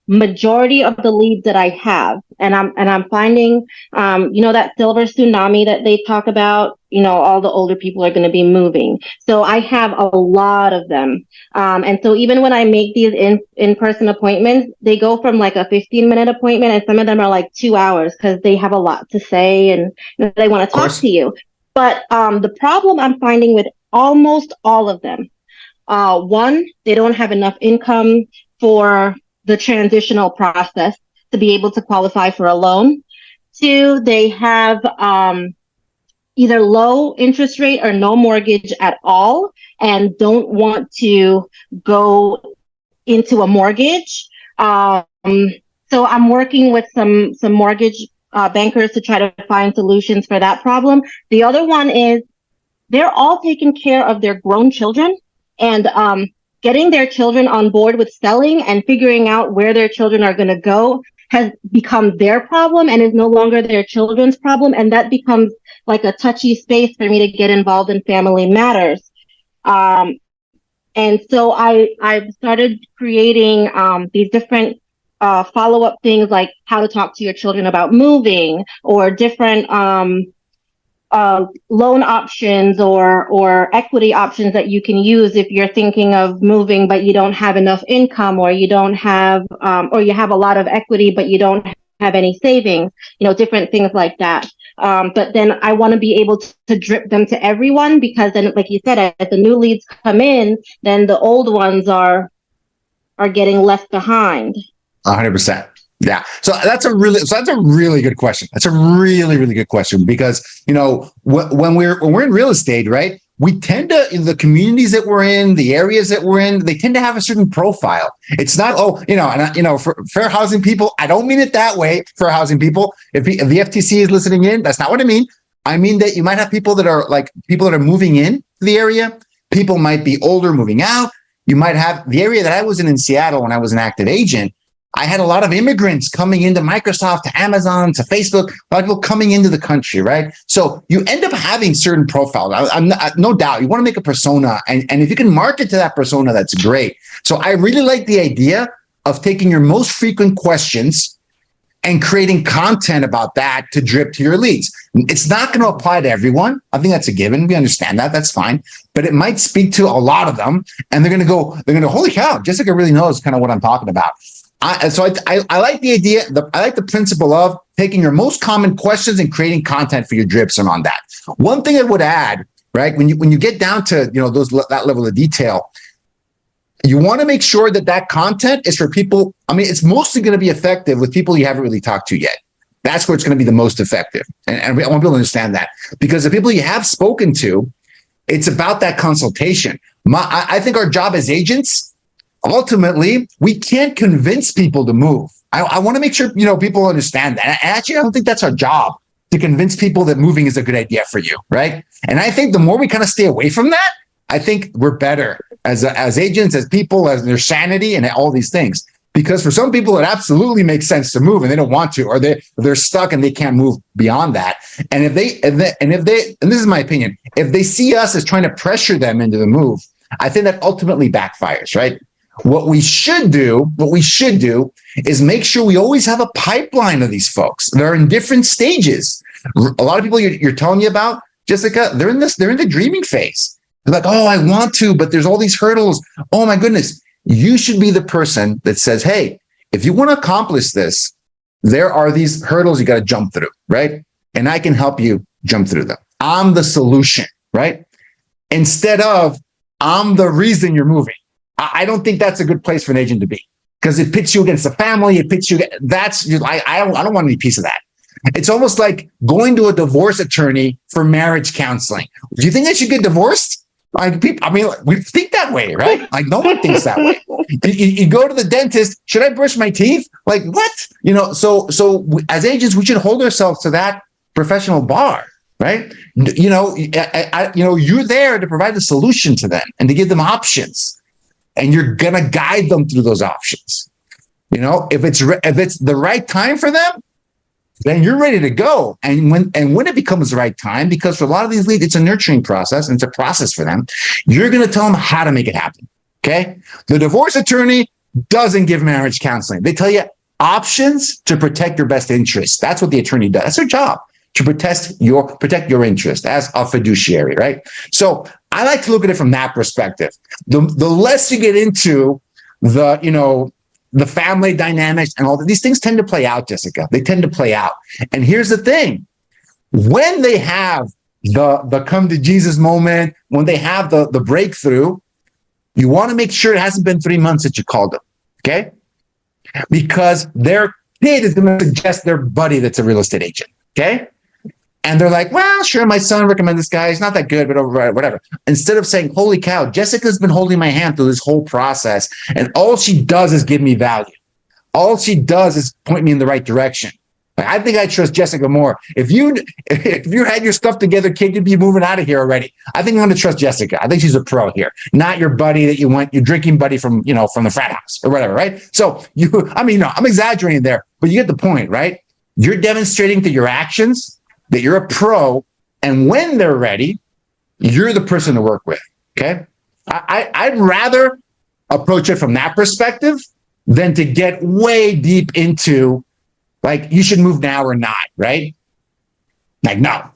majority of the leads that I have, and I'm finding, that silver tsunami that they talk about, all the older people are going to be moving. So I have a lot of them. And so even when I make these in-person appointments, they go from like a 15-minute appointment, and some of them are like 2 hours because they have a lot to say and they want to talk to you. But the problem I'm finding with almost all of them, one, they don't have enough income for the transitional process to be able to qualify for a loan. 2, they have either low interest rate or no mortgage at all and don't want to go into a mortgage. So I'm working with some mortgage bankers to try to find solutions for that problem. The other one is they're all taking care of their grown children, and getting their children on board with selling and figuring out where their children are going to go has become their problem and is no longer their children's problem. And that becomes like a touchy space for me to get involved in family matters. And so I've started creating these different follow-up things, like how to talk to your children about moving, or different loan options or equity options that you can use if you're thinking of moving but you don't have enough income, or you don't have or you have a lot of equity but you don't have any savings, different things like that. But then I want to be able to drip them to everyone, because then, like you said, as the new leads come in, then the old ones are getting left behind. 100%. Yeah. So that's a really good question. That's a really, really good question, because, when we're in real estate, right, we tend to, in the communities that we're in, the areas that we're in, they tend to have a certain profile. It's not, for fair housing people, I don't mean it that way. Fair housing people, if the FTC is listening in, that's not what I mean. I mean that you might have people that are moving in to the area. People might be older, moving out. You might have the area that I was in Seattle when I was an active agent. I had a lot of immigrants coming into Microsoft, to Amazon, to Facebook, a lot of people coming into the country, right? So you end up having certain profiles. No doubt, you want to make a persona, and if you can market to that persona, that's great. So I really like the idea of taking your most frequent questions and creating content about that to drip to your leads. It's not going to apply to everyone. I think that's a given. We understand that. That's fine. But it might speak to a lot of them, and they're going to go, holy cow, Jessica really knows kind of what I'm talking about. I like the idea. I like the principle of taking your most common questions and creating content for your drips around that. One thing I would add, right, when you get down to that level of detail, you want to make sure that content is for people. I mean, it's mostly going to be effective with people you haven't really talked to yet. That's where it's going to be the most effective, and I want people to understand that, because the people you have spoken to, it's about that consultation. I think our job as agents, ultimately, we can't convince people to move. I want to make sure, people understand that. Actually, I don't think that's our job, to convince people that moving is a good idea for you, right? And I think the more we kind of stay away from that, I think we're better as agents, as people, as their sanity, and all these things. Because for some people, it absolutely makes sense to move, and they don't want to, or they're stuck and they can't move beyond that. And if they, and this is my opinion, if they see us as trying to pressure them into the move, I think that ultimately backfires, right? What we should do is make sure we always have a pipeline of these folks. They're in different stages. A lot of people you're telling me about, Jessica, they're in the dreaming phase. They're like, oh, I want to, but there's all these hurdles. Oh my goodness. You should be the person that says, hey, if you want to accomplish this, there are these hurdles you got to jump through, right? And I can help you jump through them. I'm the solution, right? Instead of, I'm the reason you're moving. I don't think that's a good place for an agent to be, because it pits you against the family. It pits you. That's just, I don't want any piece of that. It's almost like going to a divorce attorney for marriage counseling. Do you think I should get divorced? Like, I mean, we think that way, right? Like, no one thinks that way. You go to the dentist. Should I brush my teeth? Like, what? So as agents, we should hold ourselves to that professional bar, right? You're there to provide the solution to them and to give them options, and you're gonna guide them through those options. If it's the right time for them, then you're ready to go. And when it becomes the right time, because for a lot of these leads, it's a nurturing process and it's a process for them, you're going to tell them how to make it happen. Okay. The divorce attorney doesn't give marriage counseling. They tell you options to protect your best interests. That's what the attorney does. That's their job, to protect your interest as a fiduciary, right? So I like to look at it from that perspective. The less you get into the family dynamics and all that, these things tend to play out, Jessica. They tend to play out. And here's the thing. When they have the come to Jesus moment, when they have the breakthrough, you want to make sure it hasn't been 3 months that you called them, okay? Because their kid is going to suggest their buddy that's a real estate agent, okay? And they're like, well, sure, my son recommended this guy. He's not that good, but whatever. Instead of saying, holy cow, Jessica's been holding my hand through this whole process, and all she does is give me value. All she does is point me in the right direction. I think I trust Jessica more. If you had your stuff together, kid, you'd be moving out of here already. I think I'm going to trust Jessica. I think she's a pro here, not your buddy that your drinking buddy from the frat house or whatever, right? So I'm exaggerating there, but you get the point, right? You're demonstrating through your actions that you're a pro, and when they're ready, you're the person to work with, okay? I'd rather approach it from that perspective than to get way deep into, like, you should move now or not, right? Like, no,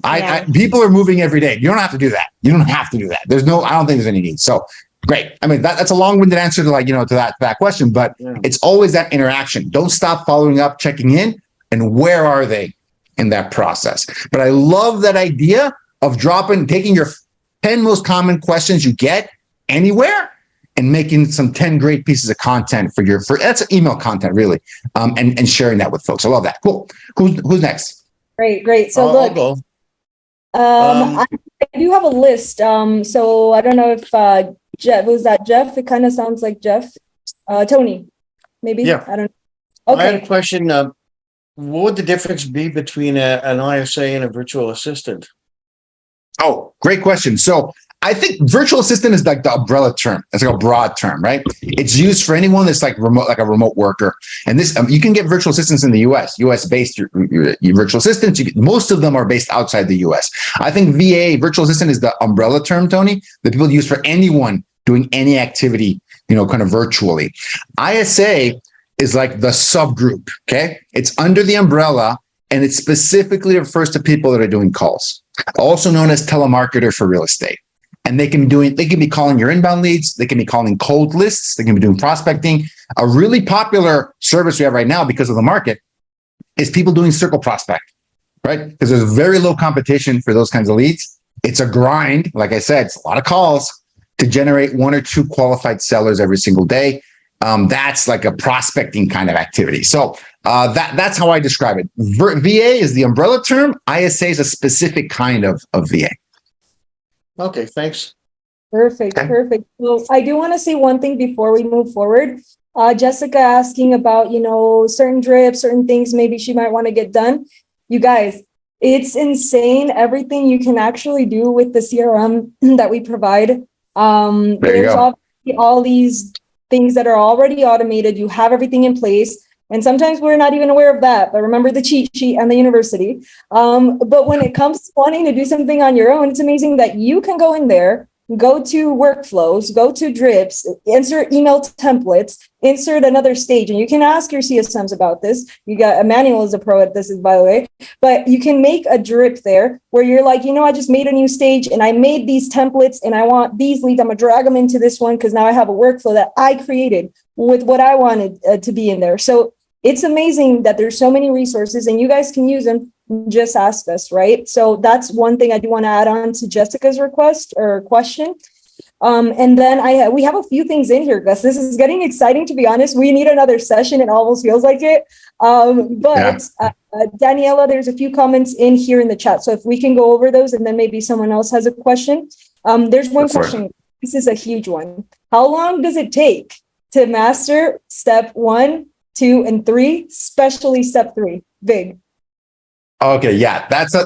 people are moving every day. You don't have to do that. You don't have to do that. I don't think there's any need. So great. I mean, that's a long-winded answer to to that question, but it's always that interaction. Don't stop following up, checking in, and where are they in that process. But I love that idea of taking your 10 most common questions you get anywhere and making some 10 great pieces of content for that's email content, really, and sharing that with folks. I love that. Cool. Who's next? Great. So I'll go. I do have a list. So I don't know if Jeff, was that Jeff? It kind of sounds like Jeff. Tony, maybe? Yeah. I don't know. Okay. I have a question. What would the difference be between an ISA and a virtual assistant? Oh, great question. So I think virtual assistant is like the umbrella term. It's like a broad term, right? It's used for anyone that's like remote, like a remote worker. And this, you can get virtual assistants in the US based your virtual assistants. Most of them are based outside the US. I think VA, virtual assistant, is the umbrella term, Tony, that people use for anyone doing any activity, kind of virtually. ISA is like the subgroup, okay? It's under the umbrella, and it specifically refers to people that are doing calls, also known as telemarketer for real estate. And they can be calling your inbound leads, they can be calling cold lists, they can be doing prospecting. A really popular service we have right now because of the market is people doing circle prospect, right? Because there's very low competition for those kinds of leads. It's a grind, like I said, it's a lot of calls to generate 1 or 2 qualified sellers every single day. That's like a prospecting kind of activity. So that's how I describe it. VA is the umbrella term. ISA is a specific kind of VA. Okay, thanks. Perfect. So I do want to say one thing before we move forward. Jessica asking about, certain drips, certain things maybe she might want to get done. You guys, it's insane everything you can actually do with the CRM that we provide. There's obviously all these things that are already automated. You have everything in place. And sometimes we're not even aware of that, but remember the cheat sheet and the university. But when it comes to wanting to do something on your own, it's amazing that you can go in there, go to workflows, go to drips, insert email templates, insert another stage. And you can ask your CSMs about this. Emmanuel is a pro at this, by the way, but you can make a drip there where you're like, I just made a new stage and I made these templates and I want these leads. I'm gonna drag them into this one because now I have a workflow that I created with what I wanted to be in there. So it's amazing that there's so many resources and you guys can use them. Just ask us, right? So that's one thing I do want to add on to Jessica's request or question. And then we have a few things in here, Gus. This is getting exciting, to be honest. We need another session. It almost feels like it. Daniela, there's a few comments in here in the chat. So if we can go over those and then maybe someone else has a question. There's one question. This is a huge one. How long does it take to master step 1, 2, and 3, especially step 3? Big. Okay, yeah, that's a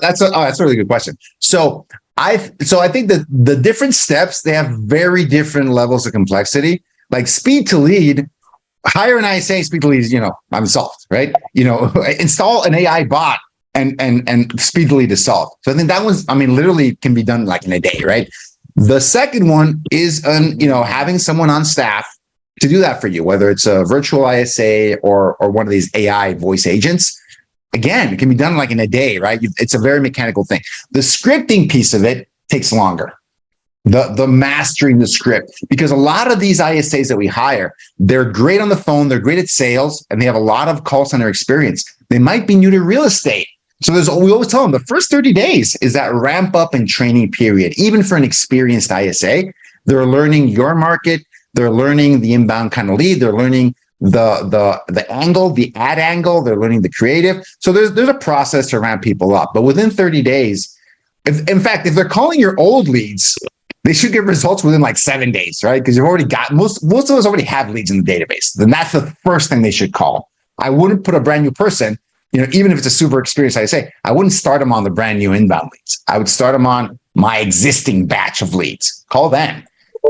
really good question. So I think that the different steps, they have very different levels of complexity. Like speed to lead, hire an ISA, speed to lead is, I'm solved, right? Install an AI bot and speed to lead is solved. So I think that one's, literally can be done like in a day, right? The second one is having someone on staff to do that for you, whether it's a virtual ISA or one of these AI voice agents. Again, it can be done like in a day, right? It's a very mechanical thing. The scripting piece of it takes longer. The mastering the script, because a lot of these ISAs that we hire, they're great on the phone, they're great at sales, and they have a lot of call center experience. They might be new to real estate. So we always tell them the first 30 days is that ramp up and training period. Even for an experienced ISA, they're learning your market, they're learning the inbound kind of lead, they're learning the angle, the ad angle, they're learning the creative. So there's a process to ramp people up. But within 30 days, if they're calling your old leads, they should get results within like 7 days, right? Because you've already got most of us already have leads in the database. Then that's the first thing they should call. I wouldn't put a brand new person, even if it's a super experienced ISA, I wouldn't start them on the brand new inbound leads. I would start them on my existing batch of leads. Call them.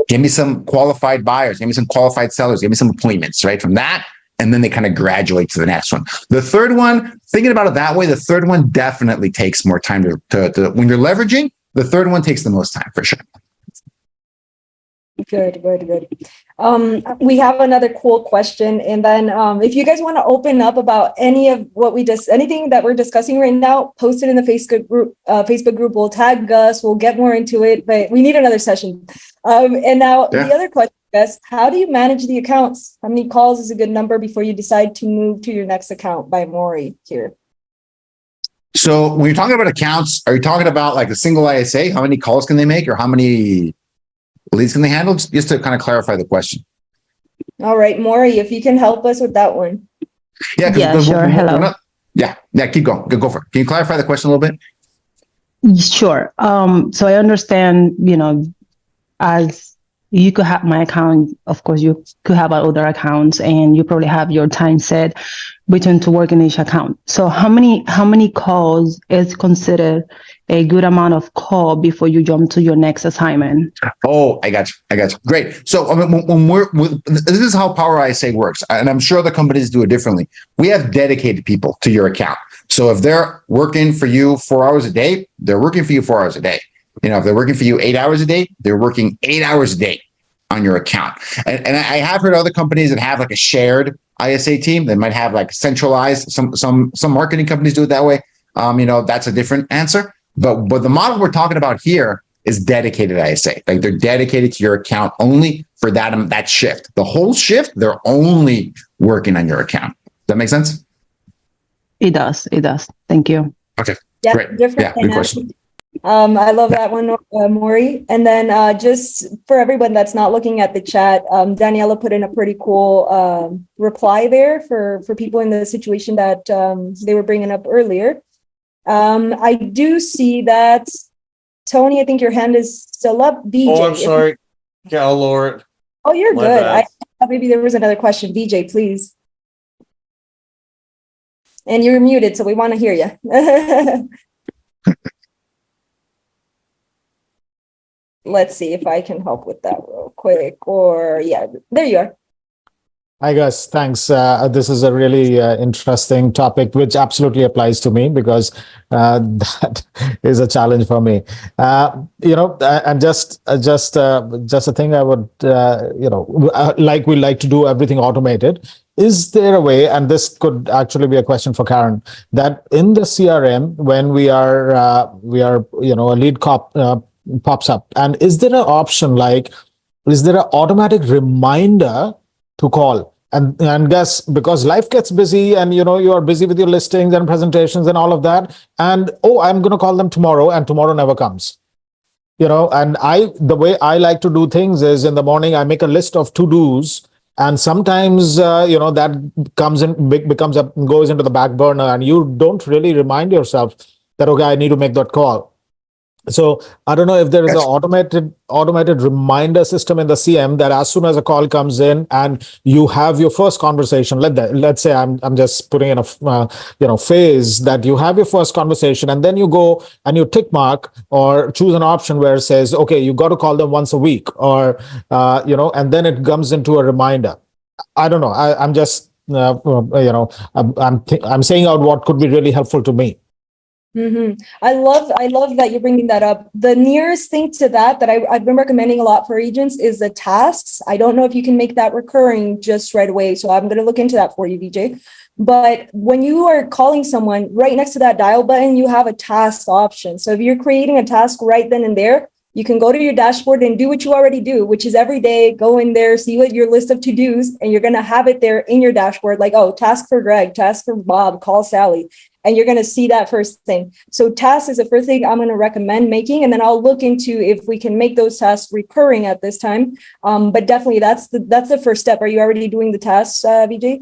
Give me some qualified buyers, give me some qualified sellers, give me some appointments, right? From that, and then they kind of graduate to the next one. The third one, thinking about it that way, the third one definitely takes more time to when you're leveraging, the third one takes the most time for sure. Good. We have another cool question. And then if you guys want to open up about any of anything that we're discussing right now, post it in the Facebook group. We'll tag Gus. We'll get more into it, but we need another session. And now the other question, Gus, how do you manage the accounts? How many calls is a good number before you decide to move to your next account? By Maury here. So when you're talking about accounts, are you talking about like a single ISA? How many calls can they make, or how many leads can they handle? Just to kind of clarify the question. All right, Maury, if you can help us with that one. Yeah, sure. Hello. Keep going. Go for it. Can you clarify the question a little bit? Sure. So I understand, as you could have my account, of course, you could have other accounts, and you probably have your time set between to work in each account. So how many calls is considered a good amount of call before you jump to your next assignment? Oh, I got you. Great. So this is how Power ISA works, and I'm sure other companies do it differently. We have dedicated people to your account. So if they're working for you 4 hours a day, they're working for you 4 hours a day. If they're working for you 8 hours a day, they're working 8 hours a day on your account. And I have heard other companies that have like a shared ISA team. They might have like centralized. Some marketing companies do it that way. That's a different answer. But the model we're talking about here is dedicated ISA. Like they're dedicated to your account only for that shift. The whole shift, they're only working on your account. Does that make sense? It does. Thank you. Okay. Yeah, great. Different. Good question. I love that one, Maury. And then just for everyone that's not looking at the chat, Daniela put in a pretty cool reply there for people in the situation that they were bringing up earlier. I do see that, Tony, I think your hand is still up. BJ. Oh, I'm sorry. Yeah, I'll lower it. Oh, you're My good. bad. I thought maybe there was another question. BJ, please. And you're muted, so we want to hear you. Let's see if I can help with that real quick. There you are. Hi, guys. Thanks. This is a really interesting topic, which absolutely applies to me because that is a challenge for me. And just a thing I would, we like to do everything automated. Is there a way, and this could actually be a question for Karen, that in the CRM, when we are a lead pops up, and is there an option is there an automatic reminder to call? and guess, because life gets busy and you are busy with your listings and presentations and all of that, and I'm going to call them tomorrow, and tomorrow never comes. And the way I like to do things is in the morning I make a list of to-dos, and sometimes that goes into the back burner, and you don't really remind yourself that, okay, I need to make that call. So I don't know if there is an automated reminder system in the CM that as soon as a call comes in and you have your first conversation, let's say I'm just putting in a phase that you have your first conversation, and then you go and you tick mark or choose an option where it says, okay, you got to call them once a week, or and then it comes into a reminder. I don't know. I'm just I'm saying out what could be really helpful to me. I love that you're bringing that up. The nearest thing to that I've been recommending a lot for agents is the tasks. I don't know if you can make that recurring just right away, so I'm going to look into that for you, VJ. But when you are calling someone, right next to that dial button, you have a task option. So if you're creating a task right then and there, you can go to your dashboard and do what you already do, which is every day, go in there, see what your list of to-dos, and you're going to have it there in your dashboard, like, task for Greg, task for Bob, call Sally. And you're going to see that first thing. So tasks is the first thing I'm going to recommend making. And then I'll look into if we can make those tasks recurring at this time. But definitely that's the first step. Are you already doing the tasks, VJ?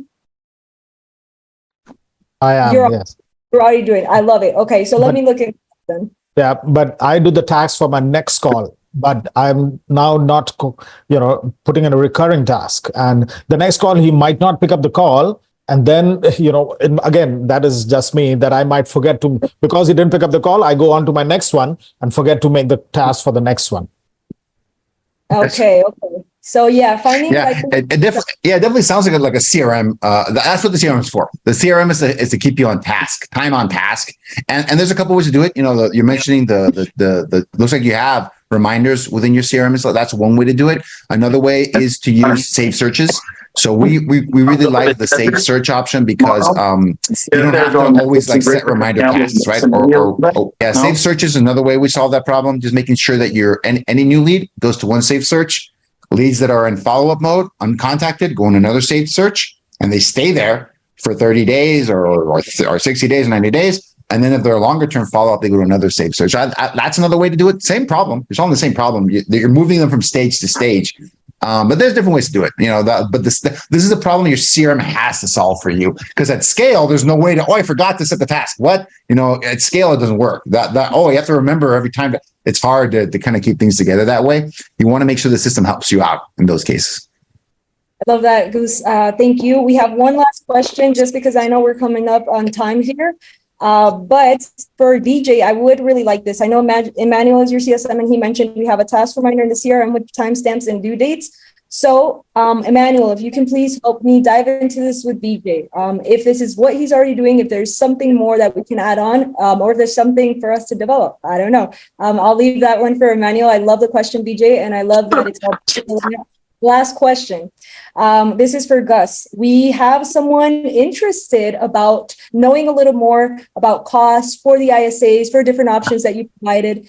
I am, yes. You're already doing it. I love it. Okay, so let me look into that then. Yeah, but I do the task for my next call, but I'm now not, putting in a recurring task. And the next call, he might not pick up the call. And then, again, that is just me, that I might forget to, because he didn't pick up the call, I go on to my next one and forget to make the task for the next one. Okay. So finding it definitely sounds like a CRM. That's what the CRM is for. The CRM is to keep you on task, time on task, and there's a couple ways to do it. You're mentioning the looks like you have reminders within your CRM, so that's one way to do it. Another way is to use save searches. So we really like the save search option because you don't have to always set reminder tasks, right? Save search is another way we solve that problem. Just making sure that any new lead goes to one save search. Leads that are in follow-up mode, uncontacted, go in another saved search, and they stay there for 30 days or 60 days, 90 days. And then if they're a longer-term follow-up, they go to another saved search. That's another way to do it. Same problem. You're solving the same problem. You're moving them from stage to stage. But there's different ways to do it. But this is a problem your CRM has to solve for you, because at scale, there's no way to, I forgot to set the task. What? At scale, it doesn't work. You have to remember every time. It's hard to kind of keep things together that way. You want to make sure the system helps you out in those cases. I love that, Goose. Thank you. We have one last question, just because I know we're coming up on time here. But for DJ, I would really like this. I know Emmanuel is your CSM, and he mentioned we have a task reminder in the CRM with timestamps and due dates. So, Emmanuel, if you can please help me dive into this with DJ. If this is what he's already doing, if there's something more that we can add on, or if there's something for us to develop, I don't know. I'll leave that one for Emmanuel. I love the question, DJ, and I love that it's all. Last question. This is for Gus. We have someone interested about knowing a little more about costs for the ISAs, for different options that you provided.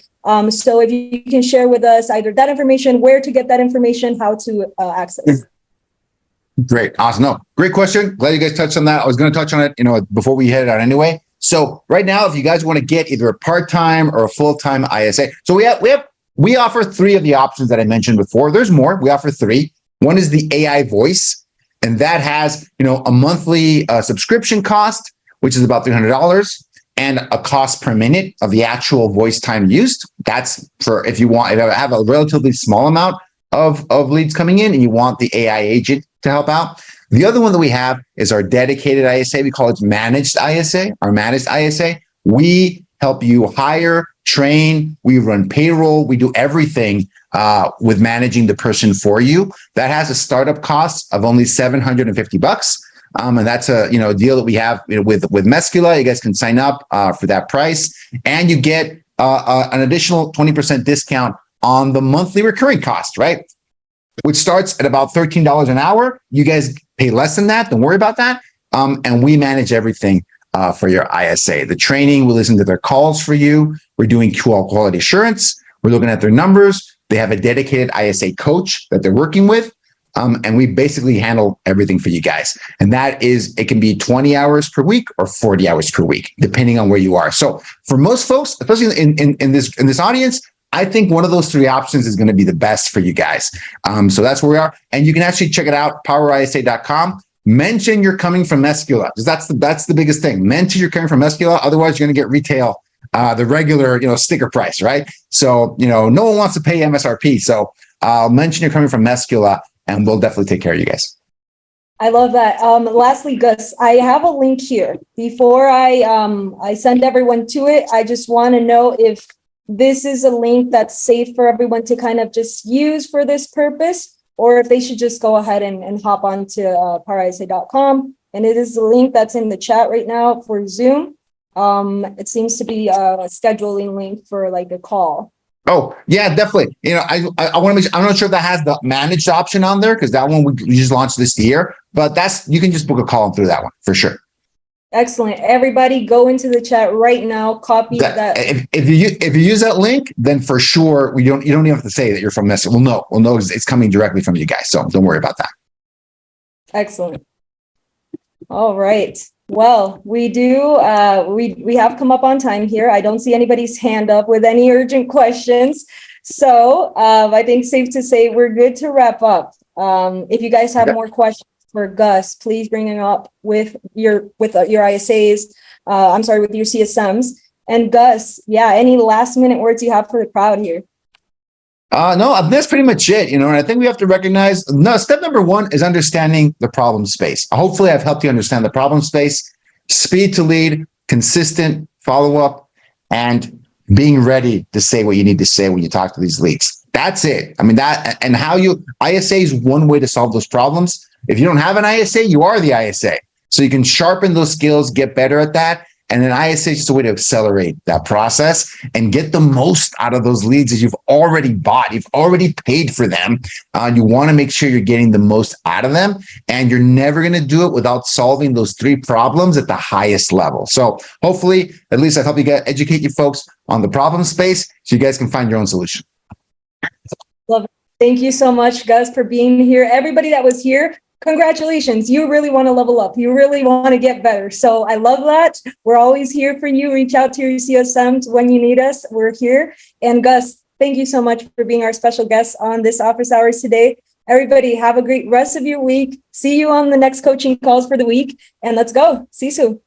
So if you can share with us either that information, where to get that information, how to access. Great. Awesome. No, great question. Glad you guys touched on that. I was going to touch on it, before we head out anyway. So right now, if you guys want to get either a part-time or a full-time ISA, so we offer three of the options that I mentioned before. There's more. We offer three. One is the AI voice, and that has, a monthly subscription cost, which is about $300, and a cost per minute of the actual voice time used. That's for if you have a relatively small amount of leads coming in and you want the AI agent to help out. The other one that we have is our dedicated ISA. We call it managed ISA, our managed ISA. We help you hire, train, we run payroll, we do everything with managing the person for you. That has a startup cost of only $750. And that's a deal that we have with Meskula. You guys can sign up for that price, and you get an additional 20% discount on the monthly recurring cost, right? Which starts at about $13 an hour. You guys pay less than that. Don't worry about that. And we manage everything for your ISA. The training, we listen to their calls for you. We're doing quality assurance. We're looking at their numbers. They have a dedicated ISA coach that they're working with. And we basically handle everything for you guys. And that is, it can be 20 hours per week or 40 hours per week, depending on where you are. So for most folks, especially in this audience, I think one of those three options is going to be the best for you guys. So that's where we are. And you can actually check it out, powerisa.com. Mention you're coming from Meskula, because that's the biggest thing. Mention you're coming from Meskula. Otherwise, you're going to get retail, the regular, sticker price, right? So, no one wants to pay MSRP. So mention you're coming from Meskula, and we'll definitely take care of you guys. I love that. Lastly, Gus, I have a link here. Before I send everyone to it, I just want to know if this is a link that's safe for everyone to kind of just use for this purpose, or if they should just go ahead and hop on to powerisa.com. And it is the link that's in the chat right now for Zoom. It seems to be a scheduling link for like a call. Oh, yeah, definitely. I want to make sure, I'm not sure if that has the managed option on there, because that one we just launched this year, but you can just book a call through that one for sure. Excellent. Everybody go into the chat right now, copy that. If you use that link, then for sure you don't even have to say that you're from Meskula. We'll know it's coming directly from you guys. So don't worry about that. Excellent. All right. Well, we have come up on time here. I don't see anybody's hand up with any urgent questions. So I think safe to say we're good to wrap up. If you guys have more questions for Gus, please bring them up with your ISAs. With your CSMs. And Gus, any last minute words you have for the crowd here? No, that's pretty much it. And I think we have to recognize, step number one is understanding the problem space. Hopefully I've helped you understand the problem space, speed to lead, consistent follow-up, and being ready to say what you need to say when you talk to these leads. That's it. I mean, ISA is one way to solve those problems. If you don't have an ISA, you are the ISA. So you can sharpen those skills, get better at that. And an ISA is just a way to accelerate that process and get the most out of those leads that you've already bought. You've already paid for them. You want to make sure you're getting the most out of them. And you're never going to do it without solving those three problems at the highest level. So hopefully, at least I help you educate you folks on the problem space so you guys can find your own solution. Love it. Thank you so much, Gus, for being here. Everybody that was here, congratulations. You really want to level up. You really want to get better. So I love that. We're always here for you. Reach out to your CSMs when you need us. We're here. And Gus, thank you so much for being our special guest on this office hours today. Everybody have a great rest of your week. See you on the next coaching calls for the week. And let's go. See you soon.